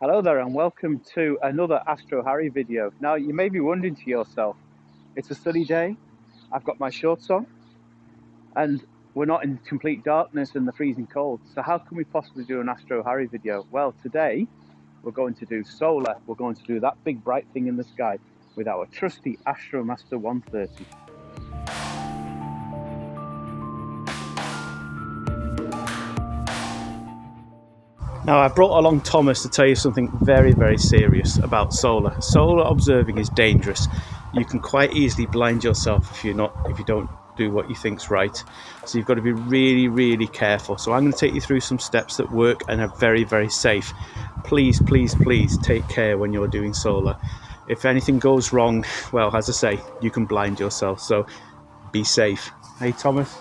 Hello there and welcome to another Astro Harry video. Now you may be wondering to yourself, it's a sunny day, I've got my shorts on and we're not in complete darkness and the freezing cold, so how can we possibly do an Astro Harry video? Well, today we're going to do solar. We're going to do that big bright thing in the sky with our trusty Astromaster 130. Now I brought along Thomas to tell you something very, very serious about solar. Solar observing is dangerous. You can quite easily blind yourself if you don't do what you think's right. So you've got to be really, really careful. So I'm going to take you through some steps that work and are very, very safe. Please, please, please take care when you're doing solar. If anything goes wrong, well, as I say, you can blind yourself. So be safe. Hey, Thomas.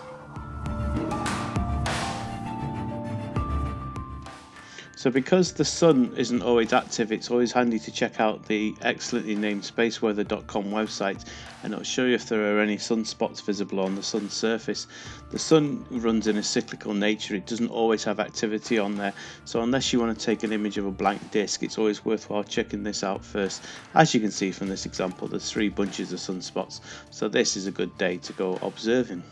So because the sun isn't always active, it's always handy to check out the excellently named spaceweather.com website, and it'll show you if there are any sunspots visible on the sun's surface. The sun runs in a cyclical nature, it doesn't always have activity on there, so unless you want to take an image of a blank disk, it's always worthwhile checking this out first. As you can see from this example, there's 3 bunches of sunspots, so this is a good day to go observing.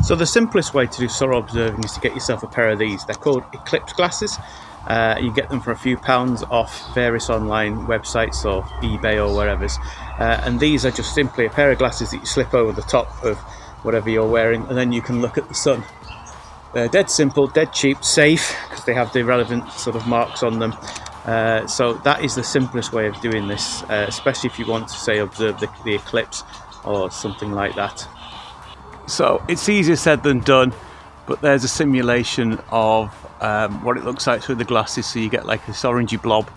So the simplest way to do solar observing is to get yourself a pair of these. They're called Eclipse Glasses. You get them for a few pounds off various online websites or eBay or wherever. And these are just simply a pair of glasses that you slip over the top of whatever you're wearing, and then you can look at the sun. They're dead simple, dead cheap, safe, because they have the relevant sort of marks on them. So that is the simplest way of doing this, especially if you want to, say, observe the eclipse or something like that. So it's easier said than done, but there's a simulation of what it looks like through the glasses, so you get like this orangey blob,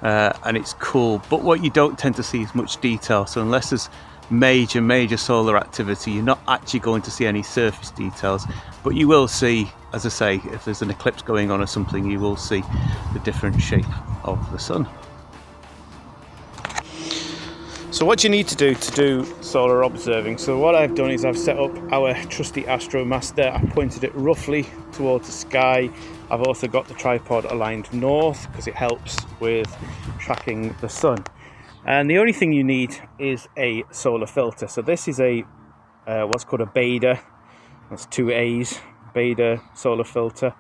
and it's cool. But what you don't tend to see is much detail, so unless there's major solar activity, you're not actually going to see any surface details. But you will see, as I say, if there's an eclipse going on or something, you will see the different shape of the sun. So what you need to do solar observing, so what I've done is I've set up our trusty Astromaster. I pointed it roughly towards the sky. I've also got the tripod aligned north because it helps with tracking the sun. And the only thing you need is a solar filter. So this is a what's called a Beta. That's 2 A's, Beta solar filter.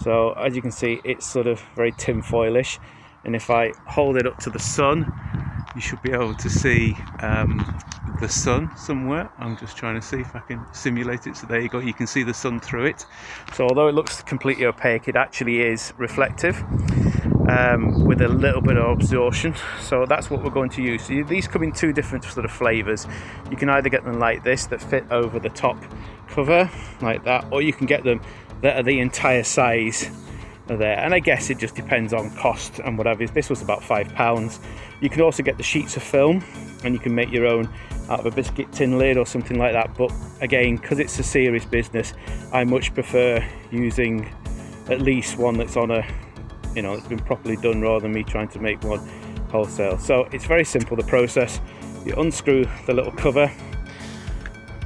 So as you can see, it's sort of very tinfoilish. And if I hold it up to the sun, you should be able to see the sun somewhere. I'm just trying to see if I can simulate it. So there you go, you can see the sun through it. So although it looks completely opaque, it actually is reflective with a little bit of absorption. So that's what we're going to use. So these come in 2 different sort of flavors. You can either get them like this that fit over the top cover like that, or you can get them that are the entire size there, and I guess it just depends on cost and whatever. This was about £5. You can also get the sheets of film, and you can make your own out of a biscuit tin lid or something like that. But again, because it's a serious business, I much prefer using at least one that's on a, it's been properly done, rather than me trying to make one wholesale. So it's very simple, the process. You unscrew the little cover,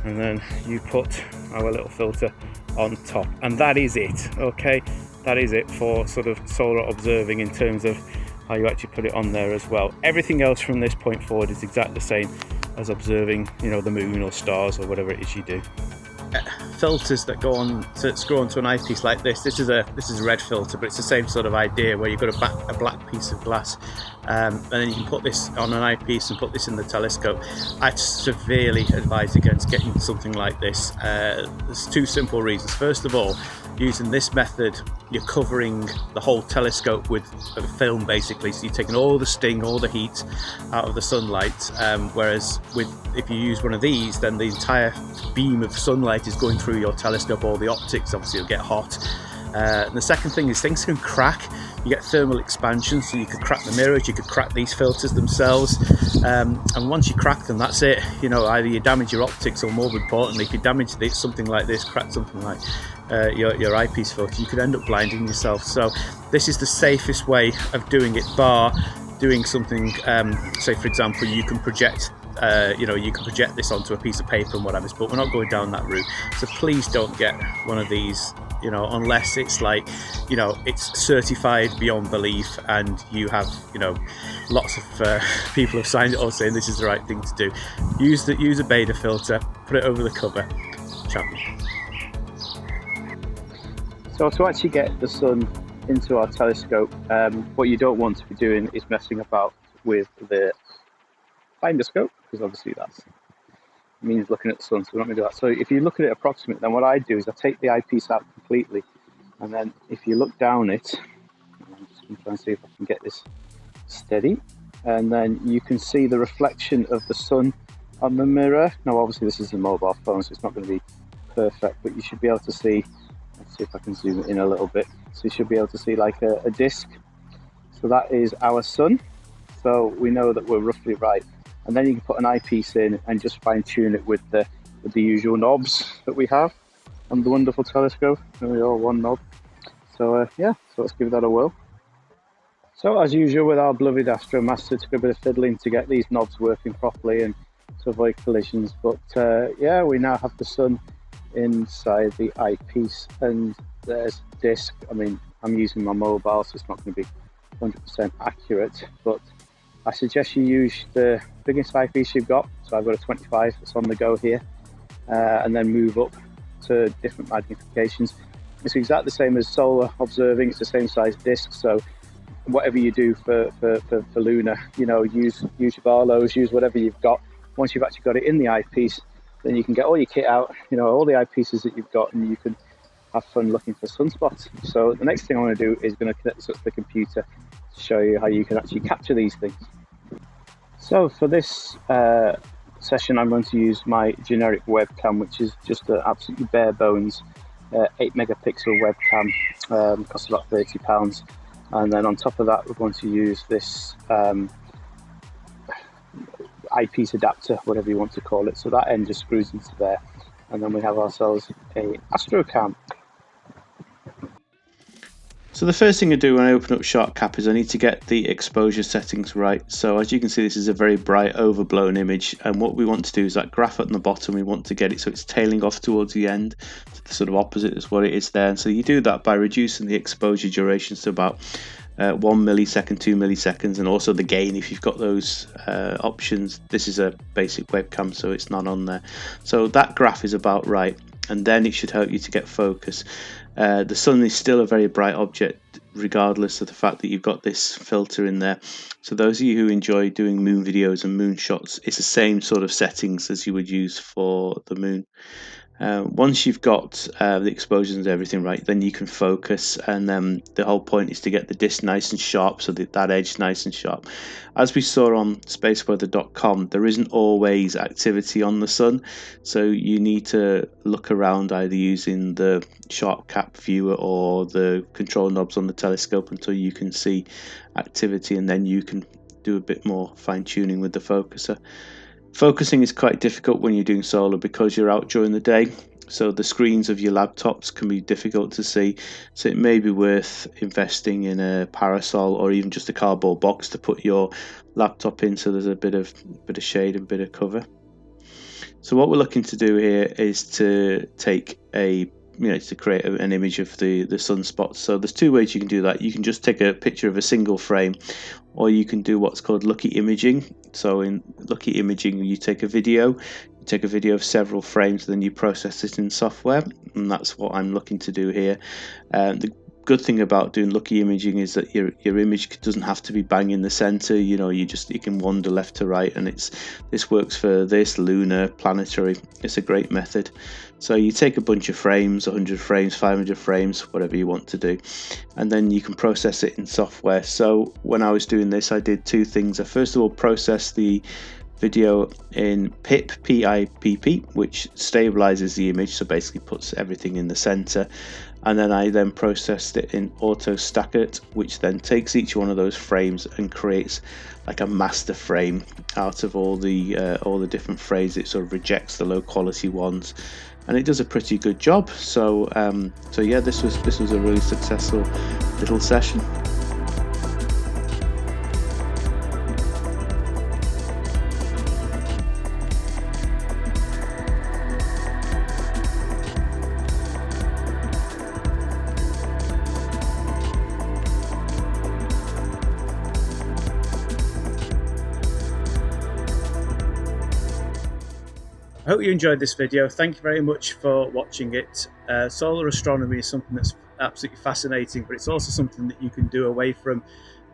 and then you put our little filter on top, and that is it. Okay, that is it for sort of solar observing in terms of how you actually put it on there as well. Everything else from this point forward is exactly the same as observing, the moon or stars or whatever it is you do. Filters that go on to screw onto an eyepiece like this. This is a red filter, but it's the same sort of idea where you've got a black piece of glass, and then you can put this on an eyepiece and put this in the telescope. I severely advise against getting something like this. There's 2 simple reasons. First of all, using this method, you're covering the whole telescope with film basically, so you're taking all the sting, all the heat out of the sunlight, whereas if you use one of these, then the entire beam of sunlight is going through your telescope. All the optics obviously will get hot. And the second thing is things can crack. You get thermal expansion, so you could crack the mirrors, you could crack these filters themselves, and once you crack them, that's it. Either you damage your optics, or more importantly, if you damage something like this, crack something like your eyepiece filter, you could end up blinding yourself. So this is the safest way of doing it, bar doing something, say for example, you can project this onto a piece of paper and whatever, but we're not going down that route. So please don't get one of these you know, unless it's like, you know, it's certified beyond belief and you have, you know, lots of people have signed it all saying this is the right thing to do. Use a beta filter, put it over the cover, champion. So to actually get the sun into our telescope, what you don't want to be doing is messing about with the finder scope, because obviously that means looking at the sun, so we're not going to do that. So if you look at it approximate, then what I do is I take the eyepiece out completely, and then if you look down it, I'm just going to try and see if I can get this steady, and then you can see the reflection of the sun on the mirror. Now obviously this is a mobile phone, so it's not going to be perfect, but you should be able to see, let's see if I can zoom it in a little bit, so you should be able to see like a disc. So that is our sun, so we know that we're roughly right. And then you can put an eyepiece in and just fine tune it with the usual knobs that we have on the wonderful telescope. There we are, one knob. So yeah, so let's give that a whirl. So as usual with our beloved Astromaster, it took a bit of fiddling to get these knobs working properly and to avoid collisions. But yeah, we now have the sun inside the eyepiece, and there's the disc. I mean, I'm using my mobile, so it's not going to be 100% accurate, but I suggest you use the biggest eyepiece you've got. So I've got a 25 that's on the go here, and then move up to different magnifications. It's exactly the same as solar observing. It's the same size disc. So whatever you do for lunar, you know, use your Barlows, use whatever you've got. Once you've actually got it in the eyepiece, then you can get all your kit out, you know, all the eyepieces that you've got, and you can have fun looking for sunspots. So the next thing I want to do is going to connect this up to the computer to show you how you can actually capture these things. So for this session, I'm going to use my generic webcam, which is just an absolutely bare bones 8 megapixel webcam, costs about £30. And then on top of that, we're going to use this eyepiece adapter, whatever you want to call it. So that end just screws into there, and then we have ourselves a AstroCam. So the first thing I do when I open up SharpCap is I need to get the exposure settings right. So as you can see, this is a very bright overblown image, and what we want to do is that graph at the bottom, we want to get it so it's tailing off towards the end, so the sort of opposite is what it is there. And so you do that by reducing the exposure durations to about 1 millisecond, 2 milliseconds, and also the gain if you've got those options. This is a basic webcam, so it's not on there. So that graph is about right, and then it should help you to get focus. The sun is still a very bright object regardless of the fact that you've got this filter in there. So those of you who enjoy doing moon videos and moon shots, it's the same sort of settings as you would use for the moon. Once you've got the exposures and everything right, then you can focus, and the whole point is to get the disc nice and sharp, so that edge nice and sharp. As we saw on spaceweather.com, there isn't always activity on the sun, so you need to look around either using the SharpCap viewer or the control knobs on the telescope until you can see activity, and then you can do a bit more fine-tuning with the focuser. Focusing is quite difficult when you're doing solar because you're out during the day, so the screens of your laptops can be difficult to see, so it may be worth investing in a parasol or even just a cardboard box to put your laptop in, so there's a bit of shade and a bit of cover. So what we're looking to do here is to take to create an image of the sunspots. So there's two ways you can do that. You can just take a picture of a single frame, or you can do what's called lucky imaging. So in lucky imaging, you take a video of several frames, then you process it in software, and that's what I'm looking to do here. The good thing about doing lucky imaging is that your image doesn't have to be bang in the center. You know, you can wander left to right, and this works for this lunar, planetary. It's a great method. So you take a bunch of frames, 100 frames, 500 frames, whatever you want to do, and then you can process it in software. So when I was doing this, I did two things. I first of all processed the video in PIP, P-I-P-P, which stabilizes the image, so basically puts everything in the center. And then I processed it in Auto Stackert, which then takes each one of those frames and creates like a master frame out of all the different frames. It sort of rejects the low quality ones, and it does a pretty good job. So yeah, this was a really successful little session. hope you enjoyed this video. Thank you very much for watching it. Solar astronomy is something that's absolutely fascinating, but it's also something that you can do away from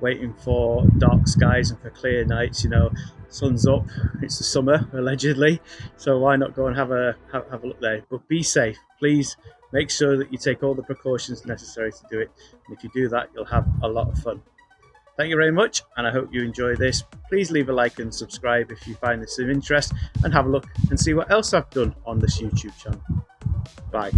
waiting for dark skies and for clear nights. You know, sun's up, it's the summer allegedly, so why not go and have a look there? But be safe, please. Make sure that you take all the precautions necessary to do it, and if you do that, you'll have a lot of fun. Thank you very much, and I hope you enjoy this. Please leave a like and subscribe if you find this of interest, and have a look and see what else I've done on this YouTube channel. Bye.